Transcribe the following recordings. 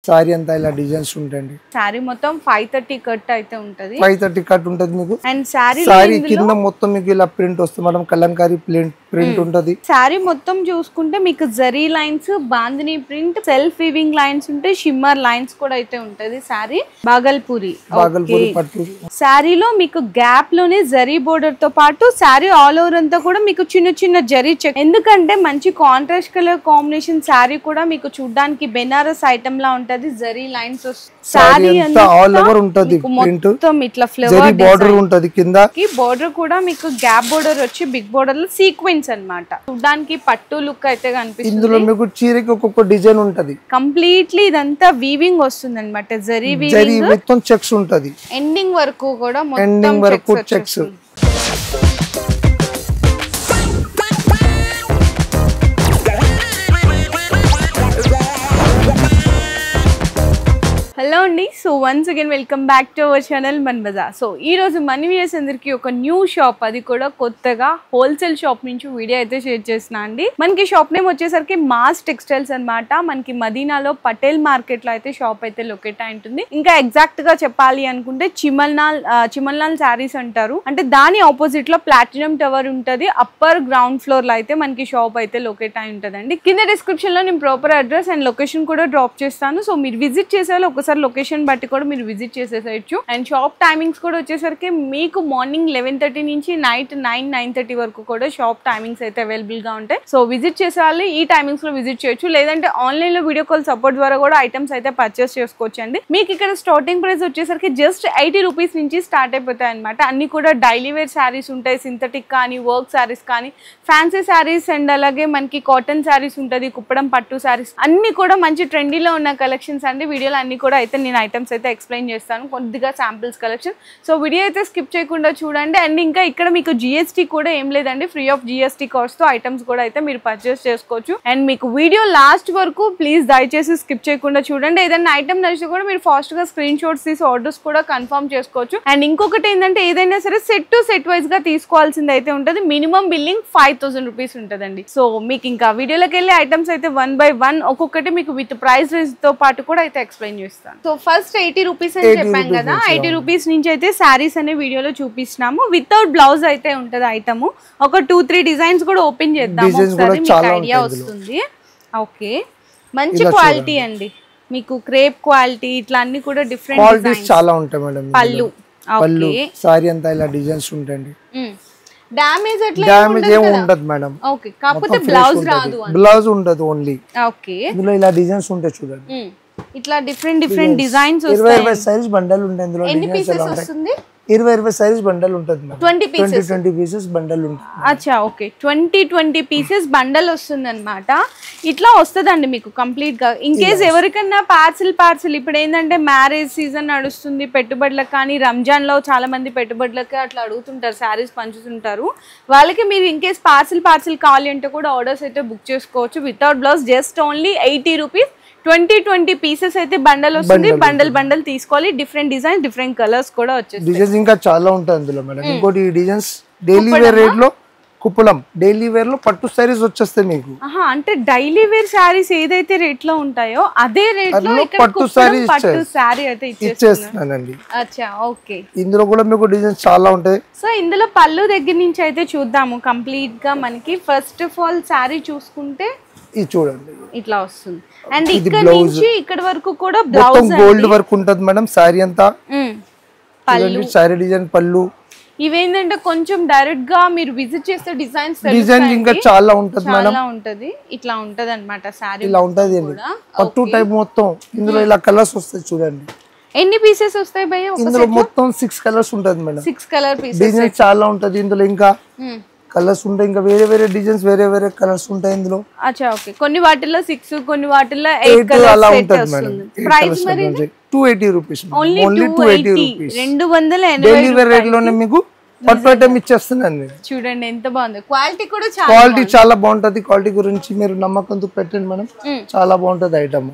Sorry అంతా ఇలా designs ఉంటాయండి. సారీ మొత్తం 530 కట్ అయితే ఉంటది. 530 కట్ ఉంటది మీకు. అండ్ సారీ కింద మొత్తం మీకు ఇలా ప్రింట్ వస్తుంది మేడం, కలంకారీ ప్రింట్ ఉంటది. సారీ మొత్తం చూసుకుంటే మీకు zari lines, bandhani print, self weaving lines ఉంటాయి, షిమ్మర్ లైన్స్ కూడా అయితే ఉంటది. సారీ బాగల్పూరి పట్టు. సారీలో మీకు గ్యాప్ లోనే జరీ బోర్డర్ తో పాటు సారీ ఆల్ ఓవర్ అంతా కూడా మీకు చిన్న చిన్న జరీ చెక్. ఎందుకంటే మంచి కాంట్రాస్ట్ కలర్ కాంబినేషన్ సారీ కూడా మీకు చూడడానికి బెనారస్ ఐటమ్ లా ఉంటది. జరీ లైన్స్ సారీ అంతా ఆల్ ఓవర్ ఉంటది. మొత్తం ఇట్లా ఫ్లవర్ బోర్డర్ ఉంటది. కింద బోర్డర్ కూడా మీకు గ్యాప్ బోర్డర్ వచ్చి బిగ్ బోర్డర్ లో సీక్వెన్స్ అన్నమాట. చూడడానికి పట్టు లుక్ అయితే కనిపిస్తుంది. ఇందులో మీకు చీరకి ఒక్కొక్క డిజైన్ ఉంటది. కంప్లీట్లీ ఇదంతా వీవింగ్ వస్తుంది అన్నమాట. జరీ వీవింగ్ మొత్తం చెక్స్ ఉంటది. ఎండింగ్ వరకు కూడా మొత్తం చెక్స్. హలో అండి. So once again welcome back to our channel మన బజార్. సో ఈ రోజు మన వ్యూయర్స్ అందరికి ఒక న్యూ షాప్, అది కూడా కొత్తగా హోల్సేల్ షాప్ నుంచి వీడియో అయితే షేర్ చేస్తున్నా అండి. మనకి షాప్ నేమ్ వచ్చేసరికి మాస్ టెక్స్టైల్స్ అన్నమాట. మనకి మదీనాలో పటేల్ మార్కెట్ లో అయితే షాప్ అయితే లొకేట్ అయి ఉంటుంది. ఇంకా ఎగ్జాక్ట్ గా చెప్పాలి అనుకుంటే చిమల్నాల్ శారీస్ అంటారు. అంటే దాని ఆపోజిట్ లో ప్లాటినం టవర్ ఉంటది. అప్పర్ గ్రౌండ్ ఫ్లోర్ లో అయితే మనకి షాప్ అయితే లొకేట్ అయి ఉంటదండి. కింద డిస్క్రిప్షన్ లో నేను ప్రాపర్ అడ్రస్ అండ్ లొకేషన్ కూడా డ్రాప్ చేస్తాను. సో మీరు విజిట్ చేసే ఒకసారి లొకేషన్ బట్టి కూడా మీరు విజిట్ చేసేసేయచ్చు. అండ్ షాప్ టైమింగ్స్ కూడా వచ్చేసరికి మీకు మార్నింగ్ 11:30 నుంచి నైట్ 9:30 వరకు కూడా షాప్ టైమింగ్స్ అయితే అవైలబుల్ గా ఉంటాయి. సో విజిట్ చేసే వాళ్ళు ఈ టైమింగ్స్ లో విజిట్ చేయొచ్చు. లేదంటే ఆన్లైన్ లో వీడియో కాల్ సపోర్ట్ ద్వారా కూడా ఐటమ్స్ అయితే పర్చేస్ చేసుకోవచ్చు అండి. మీకు ఇక్కడ స్టార్టింగ్ ప్రైస్ వచ్చేసరికి జస్ట్ 80 రూపీస్ నుంచి స్టార్ట్ అయిపోతాయి అనమాట. అన్ని కూడా డైలీ వేర్ శారీస్ ఉంటాయి, సింథటిక్ కానీ, వర్క్ శారీస్ కానీ, ఫ్యాన్సీ శారీస్ అండ్ అలాగే మనకి కాటన్ శారీస్ ఉంటుంది, కుప్పడం పట్టు శారీస్, అన్ని కూడా మంచి ట్రెండీలో ఉన్న కలెక్షన్స్ అండి. వీడియోలో అన్ని కూడా అయితే నేను ఐటమ్స్ అయితే ఎక్స్ప్లెయిన్ చేస్తాను, కొద్దిగా శాంపిల్స్ కలెక్షన్. సో వీడియో అయితే స్కిప్ చేయకుండా చూడండి. అండ్ ఇంకా ఇక్కడ మీకు జిఎస్టీ కూడా ఏం లేదండి, ఫ్రీ ఆఫ్ జిఎస్టీ కాస్ట్ తో ఐటమ్స్ కూడా అయితే మీరు పర్చేస్ చేసుకోవచ్చు. అండ్ మీకు వీడియో లాస్ట్ వరకు ప్లీజ్ దయచేసి స్కిప్ చేయకుండా చూడండి. ఏదైనా ఐటమ్ నచ్చితే కూడా మీరు ఫాస్ట్ గా స్క్రీన్ షాట్స్ తీసి ఆర్డర్స్ కూడా కన్ఫర్మ్ చేసుకోవచ్చు. అండ్ ఇంకొకటి ఏంటంటే ఏదైనా సరే సెట్ టు సెట్ వైజ్ గా తీసుకోవాల్సింది అయితే ఉంటుంది. మినిమం బిల్లింగ్ 5000 రూపీస్ ఉంటుందండి. సో మీకు ఇంకా వీడియోలోకి వెళ్ళి ఐటమ్స్ అయితే 1 by 1 ఒక్కొక్కటి మీకు విత్ ప్రైస్ రేంజ్ తో పాటు కూడా అయితే ఎక్స్ప్లెయిన్ చేస్తాను. సో ఫస్ట్ 80 రూపీస్ అని చెప్పాం కదా, 80 రూపీస్ నుంచి అయితే శారీస్ అనే వీడియోలో చూపిస్తున్నాము. వితౌట్ బ్లౌజ్ అయితే ఉంటది ఐటమ్. ఒక 2-3 డిజైన్స్ కూడా ఓపెన్ చేద్దాము ఒకసారి, మీకు ఐడియా వస్తుంది. ఓకే, మంచి క్వాలిటీ అండి. మీకు క్రేప్ క్వాలిటీ ఇట్లా అన్ని కూడా డిఫరెంట్ క్వాలిటీస్ చాలా ఉంటాయి మేడం. పళ్ళు సారీ అంతా ఇలా డిజైన్స్ ఉంటాయండి. డ్యామేజ్ ఏం ఉండదు మేడం. ఓకే, కాకపోతే బ్లౌజ్ రాదు. బ్లౌజ్ ఉండదు ఓన్లీ. ఓకే, ఇందులో ఇలా డిజైన్స్ ఉంటాయి చూడండి. ఇట్లా డిఫరెంట్ డిజైన్స్ వస్తాయి. 20 సైజ్ బండల్ ఉంటాయి. ఇందులో ఎన్ని పీసెస్ వస్తుంది? 20 సైజ్ బండల్ ఉంటుంది మేడం. 20 పీసెస్ బండల్ ఉంటుంది. అచ్చా, ఓకే, 20 పీసెస్ బండల్ వస్తుంది అనమాట. ఇట్లా వస్తుందండి మీకు కంప్లీట్ గా. ఇన్ కేస్ ఎవరికన్నా పార్సిల్ ఇప్పుడు ఏంటంటే మ్యారేజ్ సీజన్ నడుస్తుంది, పెట్టుబడులకు కానీ, రంజాన్ లో చాలా మంది పెట్టుబడులకి అట్లా అడుగుతుంటారు, శారీస్ పంచుతుంటారు. వాళ్ళకి మీరు ఇన్ కేస్ పార్సిల్ కావాలి అంటే కూడా ఆర్డర్స్ అయితే బుక్ చేసుకోవచ్చు. Without blouse just only 80 rupees. 20 pieces అయితే బండల్ వస్తుంది. బండల్ తీసుకోవాలి. డిఫరెంట్ డిజైన్స్, డిఫరెంట్ కలర్స్ కూడా వచ్చేస్తాయి. డిజైన్స్ ఇంకా చాలా ఉంటాయి అందులో మేడం. ఇంకోటి డిజైన్స్ డైలీ వేర్ రేట్ లో కుప్పలం డైలీ వేర్ లో పట్టు సారీస్ వచ్చేస్తాయి మీకు. అంటే డైలీ వేర్ సారీస్ ఏదైతే రేట్ లో ఉంటాయో అదే రేట్ లో పట్టు సారీ అయితే ఇచ్చేస్తానండి. అచ్చా, ఓకే. ఇందులో కూడా మీకు డిజైన్స్ చాలా ఉంటాయి. సో ఇందులో పళ్ళు దగ్గర నుంచి అయితే చూద్దాము కంప్లీట్ గా. మనకి ఫస్ట్ ఆఫ్ ఆల్ సారీ చూసుకుంటే ఇది చూడండి, ఇట్లా వస్తుంది. అండ్ ఇక్కడ నుంచి ఇక్కడ వరకు కూడా బ్లౌజ్ గోల్డ్ వర్క్ ఉంటది మేడం. సారీ అంతా సారీ డిజైన్ పళ్ళు. ఇవేంటంటే కొంచెం డైరెక్ట్ గా మీరు విజిట్ చేస్తే డిజైన్స్ ఇంకా చాలా ఉంటది మేడం. చాలా ఉంటది. ఇట్లా ఉంటది అన్నమాట సారీ. ఇలా ఉంటది పట్టు టైప్ మొత్తం. ఇందులో ఇలా కలర్స్ వస్తాయి చూడండి. ఎన్ని పీసెస్ వస్తాయి భయ్యా? ఇందులో మొత్తం 6 కలర్స్ ఉంటది మేడం. 6 colour pieces. డిజైన్స్ చాలా ఉంటది ఇందులో. ఇంకా కలర్స్ ఉంటాయి, ఇంకా వేరే డిజైన్స్, వేరే కలర్స్ ఉంటాయి ఇందులో. అచ్చా, ఓకే. కొన్ని వాటిల్లో 6, కొన్ని వాటిల్లో 8 కలర్స్ అలా ఉంటది మేడం. ప్రైస్ మరి 280 rupees. Only 280 rupees. 280 daily wear rate లోనే మీకు పట్టు ఐటమ్ ఇచ్చేస్తున్నాను. చూడండి ఎంత బాగుంది. క్వాలిటీ కూడా చాలా బాగుంటది. క్వాలిటీ గురించి మీరు నమ్మకంతో పెట్టండి మేడం, చాలా బాగుంటది ఐటమ్.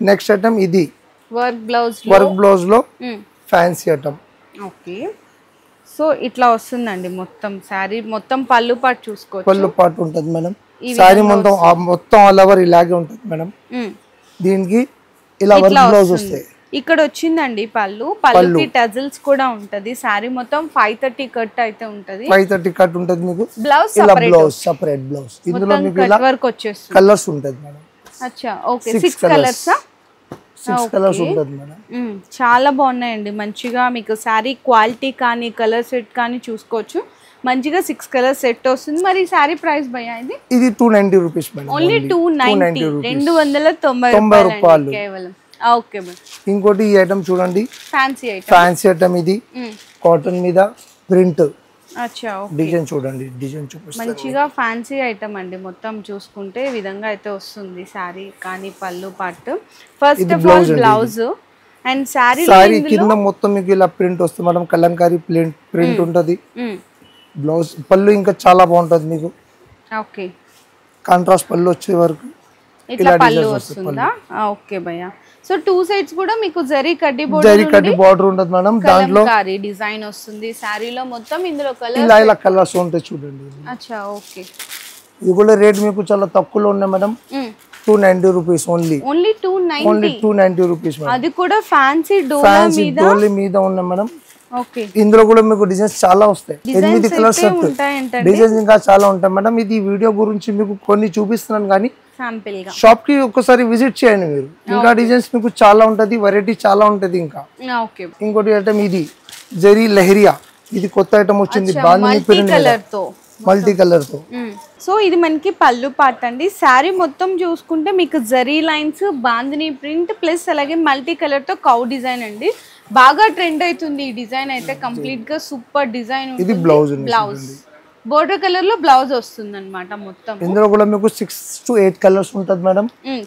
నెక్స్ట్ ఐటమ్ ఇది వర్క్ బ్లౌజ్ లో ఫ్యాన్సీ ఐటమ్. ఓకే, సో ఇట్లా వస్తుందండి మొత్తం శారీ. మొత్తం పళ్ళు పాటు చూసుకోవచ్చు. పళ్ళు పాటు ఉంటది మేడం. శారీ మొత్తం ఆల్ ఓవర్ ఇలాగే ఉంటది మేడం. దీనికి ఇలా వర్క్ బ్లౌజ్ వస్తాయి. ఇక్కడ వచ్చిందండి పళ్ళుకి టజిల్స్ కూడా ఉంటది. సారీ మొత్తం 530 కట్ అయితే ఉంటది. 530 కట్ ఉంటది మీకు. Blouse separate blouse. ఇందులో మీకు ఇలా వర్క్ వచ్చేస్తుంది. కలర్స్ ఉంటది మేడం. అచ్చా ఓకే 6 కలర్స్. 6 కలర్స్ ఉంటది మేడం. చాలా బాగున్నాయండి. మంచిగా మీకు సారీ క్వాలిటీ కానీ కలర్ సెట్ కానీ చూసుకోవచ్చు. మంచిగా 6 కలర్ సెట్ వస్తుంది. మరి సారీ ప్రైస్ భయ్యా ఇది 290 రూపీస్ మేడం. ఓన్లీ 290 290 రూపాయలు కేవలం. Okay madam. ఇంకోటి ఈ ఐటమ్ చూడండి, ఫ్యాన్సీ ఐటమ్. ఇది కాటన్ మీద ప్రింట్. అచ్చా ఓకే. డిజైన్ చూడండి, డిజైన్ చూపిస్తాను. మంచిగా ఫ్యాన్సీ ఐటమ్ అండి. మొత్తం చూసుకుంటే ఈ విధంగా అయితే వస్తుంది సారీ కానీ పళ్ళు part. First of all blouse and sorry కింద మొత్తం మీకు ఇలా ప్రింట్ వస్తుంది మేడం. కలంకారీ ప్రింట్ ఉంటది. బ్లౌజ్ పళ్ళు ఇంకా చాలా బాగుంటది మీకు. ఓకే కాంట్రాస్ట్ పళ్ళు వచ్చే వరకు ఇట్లా పళ్ళు వస్తుందా? ఓకే భయ్యా. సో 2 సైడ్స్ కూడా మీకు జరీ కడ్డీ బోర్డర్ ఉంటది మేడం. దాంట్లో డిజైన్ వస్తుంది సారీలో మొత్తం. ఇందులో ఇలా కలర్స్ ఉంటాయి చూడండి. అచ్చా ఓకే. ఇది కూడా రేట్ మీకు చాలా తక్కువలో ఉన్నాయి మేడం. 290 rupees only. 290 రూపీస్. అది కూడా ఫ్యాన్సీ డోలా మీద ఉన్నాయి మేడం. ఓకే. ఇందులో కూడా మీకు డిజైన్స్ చాలా వస్తాయి. 8 కలర్స్ డిజైన్స్ ఇంకా చాలా ఉంటాయి మేడం. ఇది వీడియో గురించి మీకు కొన్ని చూపిస్తున్నాను కానీ షాప్ కి ఒక్కసారి విజిట్ చేయండి మీరు. ఇంకా డిజైన్స్ మీకు చాలా ఉంటది, వెరైటీ చాలా ఉంటది. ఇంకా ఇంకోటి ఐటమ్ ఇది జరీ లెహరియా. ఇది కొత్త ఐటమ్ వచ్చింది. మల్టీ కలర్ తో. సో ఇది మనకి పళ్ళు పార్ట్ అండి. శారీ మొత్తం చూసుకుంటే మీకు zari lines, bandhani print plus అలాగే మల్టీ కలర్ తో కౌ డిజైన్ అండి. బాగా ట్రెండ్ అవుతుంది ఈ డిజైన్ అయితే. కంప్లీట్ గా సూపర్ డిజైన్. ఇది బ్లౌజ్ బోర్డర్ కలర్ లో బ్లౌజ్ వస్తుంది అనమాట మొత్తం. ఇందులో కూడా మీకు 6 to 8 కలర్స్ ఉంటది మేడం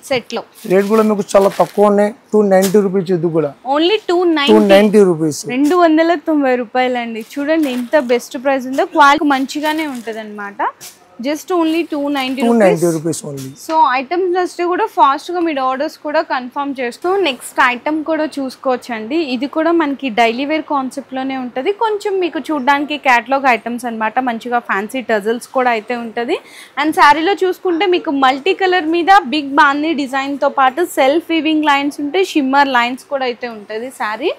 సెట్ లో. రేట్ కూడా మీకు చాలా తక్కువ ఉన్నాయి. 290 రూపీస్. ఇది కూడా ఓన్లీ 290 రూపీస్. 290 రూపాయలు అండి. చూడండి ఎంత బెస్ట్ ప్రైస్ ఉందో. క్వాలిటీ మంచిగానే ఉంటది అనమాట. Just only 290 rupees only. So items list కూడా ఫాస్ట్ గా మీరు ఆర్డర్స్ కూడా కన్ఫర్మ్ చేస్తూ నెక్స్ట్ ఐటమ్ కూడా చూసుకోవచ్చండి. ఇది కూడా మనకి డైలీ వేర్ కాన్సెప్ట్ లోనే ఉంటది. కొంచెం మీకు చూడడానికి క్యాటలాగ్ ఐటమ్స్ అన్నమాట. మంచిగా ఫ్యాన్సీ టజల్స్ కూడా అయితే ఉంటది. అండ్ శారీలో చూసుకుంటే మీకు మల్టీ కలర్ మీద బిగ్ బాందీ డిజైన్ తో పాటు సెల్ఫ్ వీవింగ్ లైన్స్ ఉంటాయి, షిమ్మర్ లైన్స్ కూడా అయితే ఉంటది. శారీ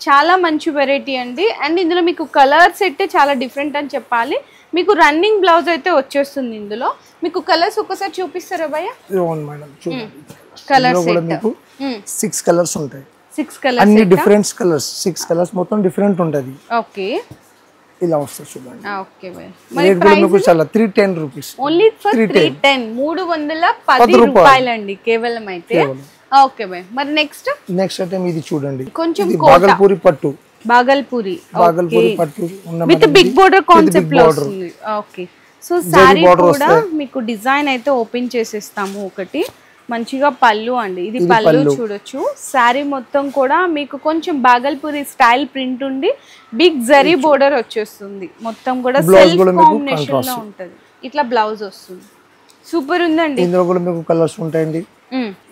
చాలా మంచి వెరైటీ అండి. అండ్ ఇందులో మీకు కలర్ సెట్ చాలా డిఫరెంట్ అని చెప్పాలి. మీకు రన్నింగ్ బ్లౌజ్ అయితే వచ్చేస్తుంది. ఇందులో మీకు కలర్స్ ఒకసారి చూపిస్తారా భయ్య? కలర్స్ మీకు 6 కలర్స్ ఉంటాయి. 6 కలర్స్ అన్ని డిఫరెంట్ కలర్స్. 6 కలర్స్ మొత్తం డిఫరెంట్ ఉంటది. ఓకే. ఇలా వస్తుంది చూడండి. ఓకే భయ్య. మరి ప్రైస్ చాలా 310 రూపీస్. ఓన్లీ ఫర్ 310 310 రూపాయలు అండి కేవలం అయితే. ఓకే భయ్య. మరి నెక్స్ట్ ఐటమ్ ఇది చూడండి. కొంచెం బాగల్పూరి పట్టు. బాగల్పూరి పట్టు విత్ బిగ్ బోర్డర్ కాన్సెప్ట్ లో వస్తుంది. ఓకే. సో సారీ కూడా మీకు డిజైన్ అయితే ఓపెన్ చేసేస్తాము. ఒకటి మంచిగా పళ్ళు అండి. ఇది పళ్ళు చూడొచ్చు. సారీ మొత్తం కూడా మీకు కొంచెం బాగల్పూరి స్టైల్ ప్రింట్ ఉండి బిగ్ జరీ బోర్డర్ వచ్చేస్తుంది. మొత్తం కూడా సెల్ఫ్ కాంబినేషన్ లో ఉంటది. ఇట్లా బ్లౌజ్ వస్తుంది. సూపర్ ఉందండి. ఇందులో కూడా మీకు కలర్స్ ఉంటాయండి.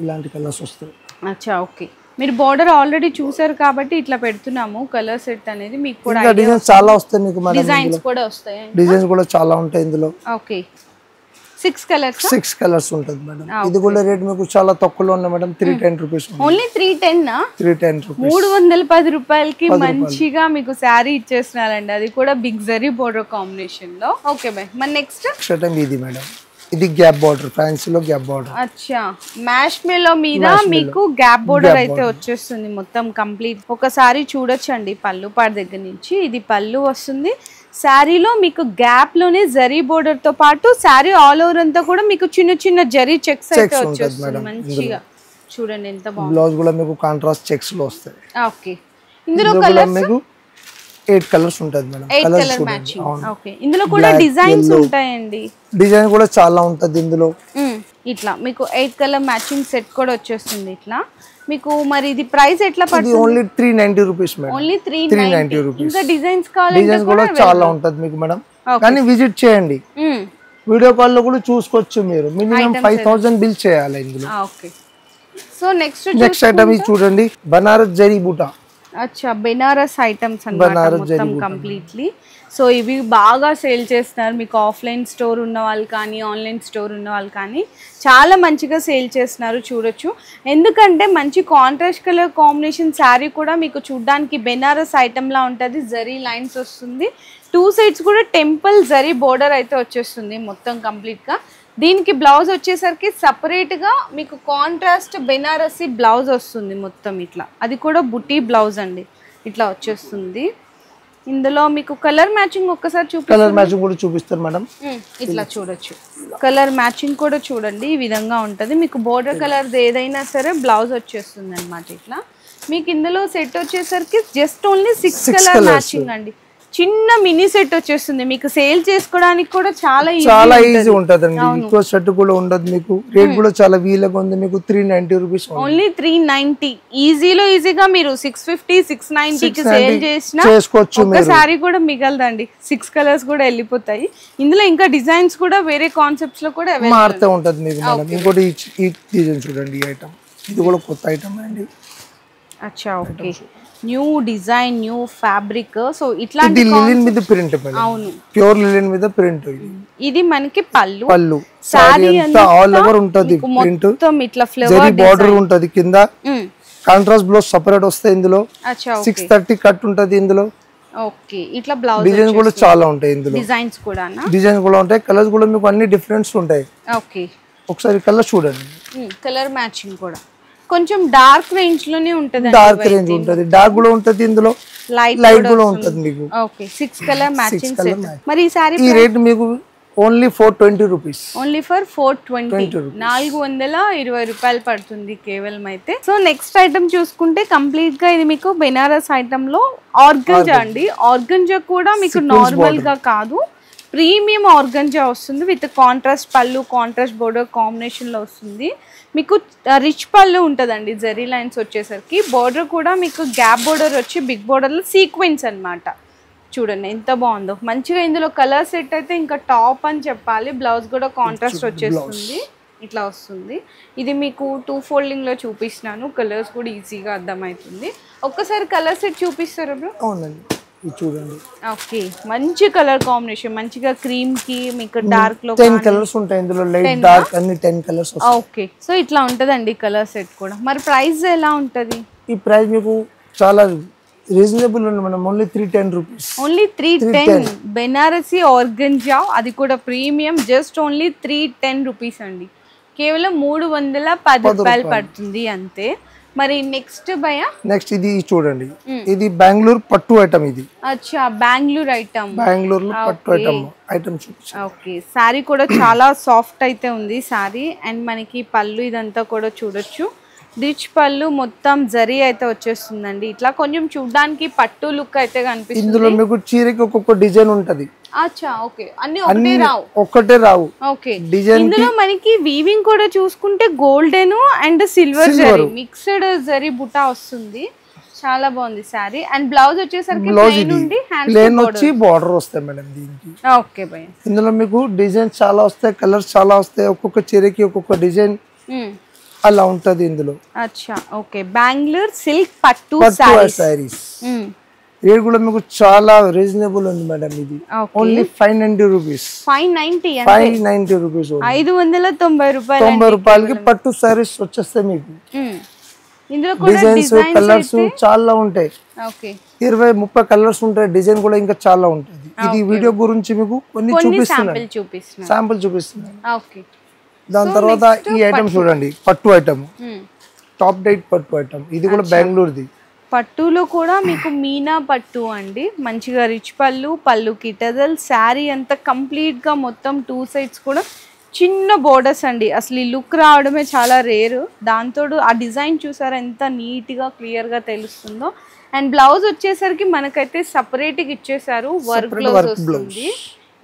ఇలాంటి కలర్స్ వస్తాయి. అచ్చా ఓకే. మీరు బోర్డర్ ఆల్రెడీ చూసారు కాబట్టి ఇట్లా పెడుతున్నాము. కలర్ సెట్ అనేది మీకు కూడా డిజైన్స్ చాలా వస్తాయి. మీకు డిజైన్స్ కూడా వస్తాయి. డిజైన్స్ కూడా చాలా ఉంటాయి ఇందులో. ఓకే. 6 కలర్స్ ఉంటది మేడం. ఇది కూడా రేట్ మీకు చాలా తక్కువలో ఉంది మేడం. 310 రూపీస్. Only 310 rupees. 310 రూపాయలకి మంచిగా మీకు శారీ ఇచ్చేస్తున్నారండి. అది కూడా బిగ్ జరీ బోర్డర్ కాంబినేషన్ లో. Okay bye. మరి నెక్స్ట్ ఇది మేడం. ఇది గ్యాప్ బోర్డర్. ఫ్యాన్సీలో గ్యాప్ బోర్డర్. అచ్చా. మ్యాష్ మెలో మీద మీకు గ్యాప్ బోర్డర్ అయితే వచ్చేస్తుంది మొత్తం కంప్లీట్. ఒకసారి చూడొచ్చండి పళ్ళు పాడు దగ్గర నుంచి. ఇది పళ్ళు వస్తుంది. శారీలో మీకు గ్యాప్ లోనే జరీ బోర్డర్ తో పాటు శారీ ఆల్ ఓవర్ అంతా కూడా మీకు చిన్న చిన్న జరీ చెక్స్ అయితే వచ్చేస్తుంది మంచిగా. చూడండి ఎంత బాగుంది. బ్లౌజ్ కూడా మీకు కాంట్రాస్ట్ చెక్స్ లో వస్తాయి. ఓకే. ఇందులో కలర్స్ మీకు 8 కలర్స్ ఉంటది మేడం. 8 colour matching. ఓకే. ఇందులో కూడా డిజైన్స్ ఉంటాయండి. డిజైన్ కూడా చాలా ఉంటది ఇందులో. ఇట్లా మీకు 8 కలర్ మ్యాచింగ్ సెట్ కూడా వచ్చేస్తుంది. ఇట్లా మీకు మరి ఇది ప్రైస్ ఎట్లా పడుతుంది? Only 390 rupees madam. Only 390 rupees. ఇంకా డిజైన్స్ కావాలంటే డిజైన్స్ కూడా చాలా ఉంటది మీకు మేడం. కానీ విజిట్ చేయండి. వీడియో కాల్ లో కూడా చూసుకోవచ్చు మీరు. మినిమం 5000 బిల్ చేయాలి ఇందులో. ఓకే. సో నెక్స్ట్ ఐటమ్ ఇది చూడండి. బనారస్ జరీ బూటా. అచ్చా బెనారస్ ఐటమ్స్ అన్నమాట మొత్తం కంప్లీట్లీ. సో ఇవి బాగా సేల్ చేస్తున్నారు, మీకు ఆఫ్లైన్ స్టోర్ ఉన్న వాళ్ళు కానీ ఆన్లైన్ స్టోర్ ఉన్న వాళ్ళు కానీ చాలా మంచిగా సేల్ చేస్తున్నారు చూడొచ్చు. ఎందుకంటే మంచి కాంట్రాస్ట్ కలర్ కాంబినేషన్ శారీ కూడా మీకు చూడడానికి బెనారస్ ఐటమ్లా ఉంటుంది, జరీ లైన్స్ వస్తుంది, 2 సైడ్స్ కూడా టెంపుల్ జరీ బోర్డర్ అయితే వచ్చేస్తుంది మొత్తం కంప్లీట్గా. దీనికి బ్లౌజ్ వచ్చేసరికి సపరేట్గా మీకు కాంట్రాస్ట్ బెనారసి బ్లౌజ్ వస్తుంది మొత్తం ఇట్లా, అది కూడా బుటీ బ్లౌజ్ అండి ఇట్లా వచ్చేస్తుంది. ఇందులో మీకు కలర్ మ్యాచింగ్ ఒక్కసారి కలర్ మ్యాచింగ్ కూడా చూపిస్తారు మేడం. ఇట్లా చూడొచ్చు, కలర్ మ్యాచింగ్ కూడా చూడండి ఈ విధంగా ఉంటుంది. మీకు బోర్డర్ కలర్ ఏదైనా సరే బ్లౌజ్ వచ్చేస్తుంది అనమాట ఇట్లా. మీకు ఇందులో సెట్ వచ్చేసరికి జస్ట్ ఓన్లీ 6 కలర్ మ్యాచింగ్ అండి, చిన్న మినీ సెట్ వచ్చేస్తుంది. మీకు సేల్ చేసుకోవడానికి కూడా చాలా ఈజీ ఉంటదండి. ఎక్కువ సెట్ కూడా ఉండదు, మీకు రేట్ కూడా చాలా వీలుగా ఉంది. మీకు 390 రూపీస్ ఓన్లీ 390. ఈజీగా మీరు 650 690 కి సేల్ చేసినా ఒక సారీ కూడా మిగలదండి. 6 కలర్స్ కూడా వెళ్ళిపోతాయి. ఇందులో ఇంకా డిజైన్స్ కూడా వేరే కాన్సెప్ట్స్ లో కూడా మారుతూ ఉంటది మీకు మేడం. ఇంకోటి ఈ డిజైన్ చూడండి, ఈ ఐటమ్ ఇది కూడా కొత్త ఐటమ్ అండి. అచ్చా okay, new design new fabric. So ఇట్లాంటి లినెన్ మీద ప్రింట్, అవును ప్యూర్ లినెన్ మీద ప్రింట్. ఇది మనకి పళ్ళు, సారీ అంతా ఆల్ ఓవర్ ఉంటది ప్రింట్, మొత్తం ఇట్లా ఫ్లవర్ బోర్డర్ ఉంటది, కింద కాంట్రాస్ట్ బ్లౌజ్ సెపరేట్ వస్తాయి ఇందులో. 630 కట్ ఉంటది ఇందులో. ఓకే, ఇట్లా బ్లౌజ్ డిజైన్స్ కూడా చాలా ఉంటాయి ఇందులో, డిజైన్స్ కూడా ఉంటాయి, కలర్స్ కూడా మీకు అన్ని డిఫరెంట్స్ ఉంటాయి. ఓకే, ఒకసారి కలర్ చూడండి, కలర్ మ్యాచింగ్ కూడా కొంచెం డార్క్ రేంజ్ లోనే ఉంటది. డార్క్ రేంజ్ ఉంటది, డార్క్ కూడా ఉంటది, ఇందులో లైట్ కూడా ఉంటది మీకు. Okay, 6 colour matching set. మరి ఈ సారీ ఈ రేట్ మీకు ఓన్లీ 420 రూపీస్, ఓన్లీ ఫర్ 420, 420 రూపాయలు పడుతుంది కేవలం అయితే. సో నెక్స్ట్ ఐటమ్ చూసుకుంటే కంప్లీట్ గా ఇది మీకు బెనారస్ ఐటమ్ లో ఆర్గంజా అండి. ఆర్గంజా కూడా మీకు నార్మల్ గా కాదు, ప్రీమియం ఆర్గంజా వస్తుంది విత్ కాంట్రాస్ట్ పళ్ళు, కాంట్రాస్ట్ బోర్డర్ కాంబినేషన్ లో వస్తుంది. మీకు రిచ్ పళ్ళు ఉంటుందండి, జరీ లైన్స్ వచ్చేసరికి. బోర్డర్ కూడా మీకు గ్యాప్ బోర్డర్ వచ్చి బిగ్ బోర్డర్లో సీక్వెన్స్ అనమాట. చూడండి ఎంత బాగుందో, మంచిగా ఇందులో కలర్ సెట్ అయితే ఇంకా టాప్ అని చెప్పాలి. బ్లౌజ్ కూడా కాంట్రాస్ట్ వచ్చేస్తుంది, ఇట్లా వస్తుంది. ఇది మీకు 2 ఫోల్డింగ్లో చూపిస్తున్నాను, కలర్స్ కూడా ఈజీగా అర్థమవుతుంది. ఒక్కసారి కలర్ సెట్ చూపిస్తారా బ్రో? అవునండి, చూడండి. ఓకే, మంచి కలర్ కాంబినేషన్, మంచిగా క్రీమ్ కి మీకు డార్క్ లో 10 కలర్స్ ఉంటాయి ఇందులో, లైట్ డార్క్ అన్ని 10 కలర్స్ వస్తాయి. ఓకే, సో ఇట్లా ఉంటదండి కలర్ సెట్ కూడా. మరి ప్రైస్ ఎలా ఉంటది? ఈ ప్రైస్ మీకు చాలా రీజనబుల్ ఉంది మనం, only 310 rupees, only 310. Banarasi organza, అది కూడా ప్రీమియం, జస్ట్ ఓన్లీ 310 రూపీస్ అండి. కేవలం 310 రూపాయలు పడుతుంది అంతే. మరి నెక్స్ట్ భయ్యా, నెక్స్ట్ ఇది చూడండి, ఇది బెంగళూరు పట్టు ఐటమ్. ఇది అచ్చా బెంగళూరు ఐటమ్, బెంగళూరు పట్టు ఐటమ్ చూపించు. ఓకే, సారీ కూడా చాలా సాఫ్ట్ అయితే ఉంది సారీ. అండ్ మనకి పళ్ళు ఇదంతా కూడా చూడొచ్చు, రిచ్ పళ్ళు మొత్తం జరీ అయితే వచ్చేస్తుందండి. ఇట్లా కొంచెం చూడడానికి పట్టు లుక్ అయితే కనిపిస్తుంది. ఇందులో మీకు చీరకి ఒక్కొక్క డిజైన్ ఉంటది. అచ్చా ఓకే, అన్ని ఒక్కటే రావు. ఓకే, ఇందులో మనకి వీవింగ్ కూడా చూసుకుంటే golden and silver zari mixed zari బుటా వస్తుంది. చాలా బాగుంది సారీ. అండ్ బ్లౌజ్ వచ్చేసరికి ప్లెయిన్ ఉండి ప్లెయిన్ వచ్చి బోర్డర్ వస్తాయి మేడం దీనికి. ఓకే భయ్య, ఇందులో మీకు డిజైన్స్ చాలా వస్తాయి, కలర్స్ చాలా వస్తాయి, ఒక్కొక్క చీరకి ఒక్కొక్క డిజైన్ అలా ఉంటది ఇందులో. అచ్చా ఓకే, బెంగళూరు సిల్క్ పట్టు సారీస్. రేట్ కూడా మీకు చాలా రీజనబుల్ ఉంది మేడం. ఇది ఓన్లీ 590 రూపీస్, 590 రూపీస్, 590 రూపాయలు. 90 రూపాయలకి పట్టు సారీస్ వచ్చేస్తాయి మీకు. ఇందులో కూడా డిజైన్స్ కలర్స్ చాలా ఉంటాయి, 20-30 కలర్స్ ఉంటాయి, డిజైన్ కూడా ఇంకా చాలా ఉంటుంది. ఇది వీడియో గురించి మీకు కొన్ని చూపిస్తున్నాను, శాంపుల్ చూపిస్తున్నాను. దాని తర్వాత ఈ ఐటమ్ చూడండి, పట్టు ఐటమ్, టాప్ డైట్ పట్టు ఐటమ్. ఇది కూడా బెంగళూరుది. పట్టులో కూడా మీకు మీనా పట్టు అండి, మంచిగా రిచ్ పళ్ళు కిటదల్, శారీ అంతా కంప్లీట్ గా మొత్తం 2 సైడ్స్ కూడా చిన్న బోర్డర్స్ అండి. అసలు ఈ లుక్ రావడమే చాలా రేరు. దాంతో ఆ డిజైన్ చూసారా ఎంత నీట్ గా క్లియర్ గా తెలుస్తుందో. అండ్ బ్లౌజ్ వచ్చేసరికి మనకైతే సపరేట్ గా ఇచ్చేసారు, వర్క్ బ్లౌజ్ వస్తుంది.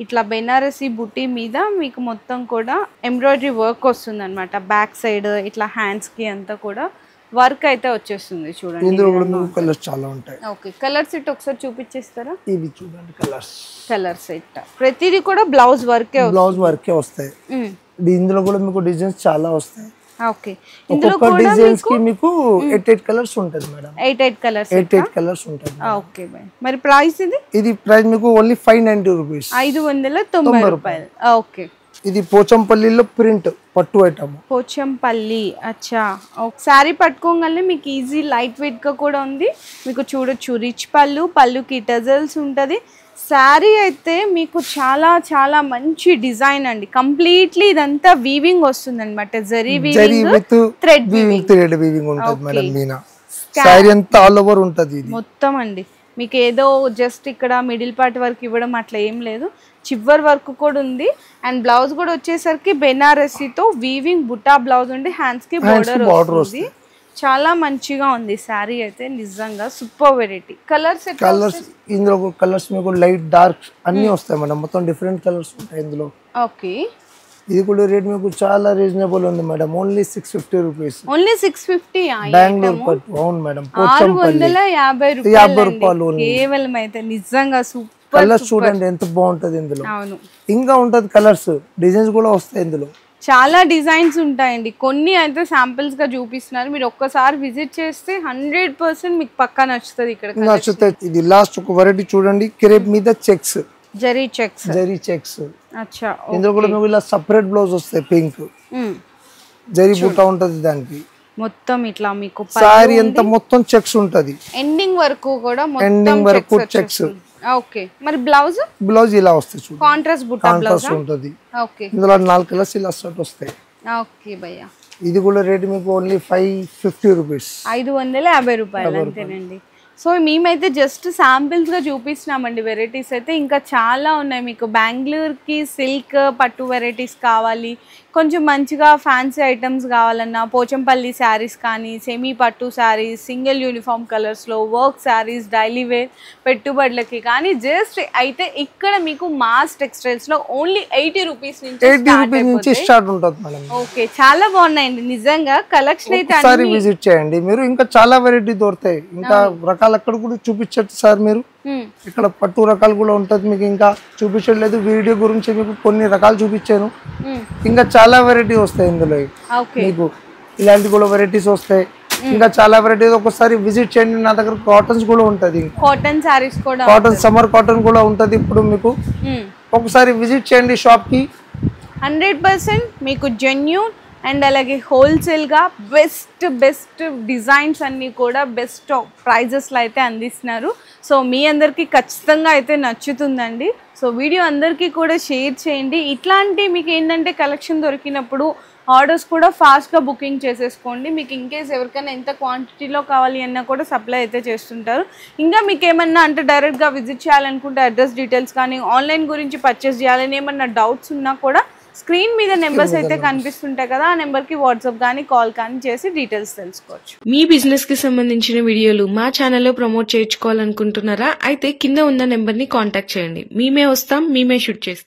ఇట్లా బెనారసి బుట్టి మీద మీకు మొత్తం కూడా ఎంబ్రాయిడరీ వర్క్ వస్తుంది అనమాట. బ్యాక్ సైడ్ ఇట్లా హ్యాండ్స్ కి అంతా కూడా వర్క్ అయితే వచ్చేస్తుంది. చూడండి, ఇందులో కూడా మీకు కలర్స్ చాలా ఉంటాయి. ఓకే, కలర్ సెట్ ఒకసారి చూపించేస్తారా? ఇవి చూడండి కలర్ సెట్, ప్రతిదీ కూడా బ్లౌజ్ వర్కే వస్తాయి. ఇందులో కూడా మీకు డిజైన్స్ చాలా వస్తాయి. ఓకే ఒక్కొక్క డిజైన్స్ కి మీకు 8 కలర్స్ ఉంటది మేడం. 8 కలర్స్ 8 కలర్స్ ఉంటది. ఓకే మరి ప్రైస్ ఇది ప్రైస్ మీకు ఓన్లీ 590 రూపీస్, 590 రూపాయలు. ఓకే ఇది పోచంపల్లిలో ప్రింట్ పట్టు ఐటమ్. పోచంపల్లి అచ్చా. శారీ పట్టుకోగానే మీకు ఈజీ లైట్ వెయిట్ గా కూడా ఉంది. మీకు చూడొచ్చు రిచ్ పళ్ళుకి టజల్స్ ఉంటది. శారీ అయితే మీకు చాలా చాలా మంచి డిజైన్ అండి. కంప్లీట్లీ ఇదంతా వీవింగ్ వస్తుంది అనమాట. జరీ వీవింగ్, థ్రెడ్ వీవింగ్ ఉంటది మేడం. మీనా శారీ అంతా ఆల్ ఓవర్ ఉంటది మొత్తం అండి. మీకు ఏదో జస్ట్ ఇక్కడ మిడిల్ పార్ట్ వరకు ఇవ్వడం అట్లా ఏం లేదు, చివరి వరకు కూడా ఉంది. అండ్ బ్లౌజ్ కూడా వచ్చేసరికి బెనారసీతో వీవింగ్ బుట్టా బ్లౌజ్ ఉండి హ్యాండ్స్ కి బోర్డర్ వస్తుంది. చాలా మంచిగా ఉంది శారీ అయితే నిజంగా సూపర్ వెరైటీ. కలర్స్ ఇందులో కలర్స్ మీకు లైట్ డార్క్ అన్ని వస్తాయి మేడం. మొత్తం డిఫరెంట్ కలర్స్ ఉంటాయి ఇందులో. ఓకే ఇది కూడా రేట్ మీకు చాలా రీజనబుల్ ఉంది madam. Only 650 rupees. Only 650 Bengaluru పట్టు. అవును మేడం. 650 రూపాయలు కేవలం. అయితే నిజంగా సూపర్. కలర్స్ చూడండి ఎంత బాగుంటది ఇందులో. అవును ఇంకా ఉంటది కలర్స్, డిజైన్స్ కూడా వస్తాయి ఇందులో. చాలా డిజైన్స్ ఉంటాయండి. కొన్ని అయితే శాంపిల్స్ గా చూపిస్తున్నారు. మీరు ఒక్కసారి విజిట్ చేస్తే 100% మీకు పక్కా నచ్చుతుంది. ఇక్కడ నచ్చుతాయి. ఇది లాస్ట్ ఒక వెరైటీ చూడండి, క్రేప్ మీద చెక్స్, జరీ చెక్స్. అచ్చా. ఇందులో కూడా మీకు ఇలా సెపరేట్ బ్లౌజ్ వస్తాయి. పింక్ జరీ బూటా ఉంటది దానికి. మొత్తం ఇట్లా మీకు సారీ అంతా మొత్తం చెక్స్ ఉంటది. ఎండింగ్ వరకు కూడా ఎండింగ్ వరకు చెక్స్. ఓకే మరి బ్లౌజ్ ఇలా వస్తుంది చూడండి. కాంట్రాస్ట్ బుట్టా బ్లౌజ్ ఉంటది. ఓకే ఇందులో 4 కలర్స్ ఇలా సెట్ వస్తాయి. ఓకే భయ్యా. ఇది కూడా రేట్ మీకు ఓన్లీ 550 రూపీస్, 550 రూపాయలు అంతేనండి. సో మేమైతే జస్ట్ శాంపిల్స్ గా చూపిస్తున్నామండి. వెరైటీస్ అయితే ఇంకా చాలా ఉన్నాయి. మీకు బెంగళూరుకి సిల్క్ పట్టు వెరైటీస్ కావాలి, కొంచెం మంచిగా ఫ్యాన్సీ ఐటమ్స్ కావాలన్నా పోచంపల్లి శారీస్ కానీ, సెమీ పట్టు శారీస్, సింగిల్ యూనిఫామ్ కలర్స్లో వర్క్ శారీస్, డైలీ వేర్ పెట్టుబడులకి కానీ జస్ట్ అయితే ఇక్కడ మీకు మాస్ టెక్స్టైల్స్లో ఓన్లీ 80 రూపీస్ నుంచి స్టార్ట్ ఉంటుంది మేడం. ఓకే చాలా బాగున్నాయండి నిజంగా. కలెక్షన్ అయితే విజిట్ చేయండి మీరు. ఇంకా చాలా వెరైటీ దొరుకుతాయి. ఇంకా రకాలు అక్కడ కూడా చూపించచ్చు సార్ మీరు. ఇక్కడ పట్టు రకాలు కూడా ఉంటది. మీకు ఇంకా చూపించలేదు, వీడియో గురించి మీకు కొన్ని రకాలు చూపించాను. ఇంకా చాలా వెరైటీ వస్తాయి ఇందులో. మీకు ఇలాంటి కూడా వెరైటీస్ వస్తాయి. ఇంకా చాలా వెరైటీస్. ఒకసారి విజిట్ చేయండి. నా దగ్గర కాటన్స్ కూడా ఉంటది. కాటన్ సారీస్ కూడా, కాటన్ సమ్మర్ కాటన్ కూడా ఉంటది. ఇప్పుడు మీకు ఒకసారి విజిట్ చేయండి షాప్ కి. 100% మీకు జెన్యూన్ అండ్ అలాగే హోల్సేల్గా బెస్ట్ డిజైన్స్ అన్నీ కూడా బెస్ట్ ప్రైజెస్లో అయితే అందిస్తున్నారు. సో మీ అందరికీ ఖచ్చితంగా అయితే నచ్చుతుందండి. సో వీడియో అందరికీ కూడా షేర్ చేయండి. ఇట్లాంటి మీకు ఏంటంటే కలెక్షన్ దొరికినప్పుడు ఆర్డర్స్ కూడా ఫాస్ట్గా బుకింగ్ చేసేసుకోండి. మీకు ఇన్కేస్ ఎవరికైనా ఎంత క్వాంటిటీలో కావాలి అన్నా కూడా సప్లై అయితే చేస్తుంటారు. ఇంకా మీకు ఏమన్నా అంటే డైరెక్ట్గా విజిట్ చేయాలనుకుంటే అడ్రస్ డీటెయిల్స్ కానీ, ఆన్లైన్ గురించి పర్చేస్ చేయాలని ఏమన్నా డౌట్స్ ఉన్నా కూడా స్క్రీన్ మీద నెంబర్స్ అయితే కనిపిస్తుంటాయి కదా, ఆ నెంబర్కి వాట్సాప్ కానీ కాల్ కానీ చేసి డీటెయిల్స్ తెలుసుకోవచ్చు. మీ బిజినెస్ కి సంబంధించిన వీడియోలు మా ఛానల్లో ప్రమోట్ చేయించుకోవాలనుకుంటున్నారా? అయితే కింద ఉన్న నెంబర్ ని కాంటాక్ట్ చేయండి. మేమే వస్తాం, మేమే షూట్ చేస్తాం.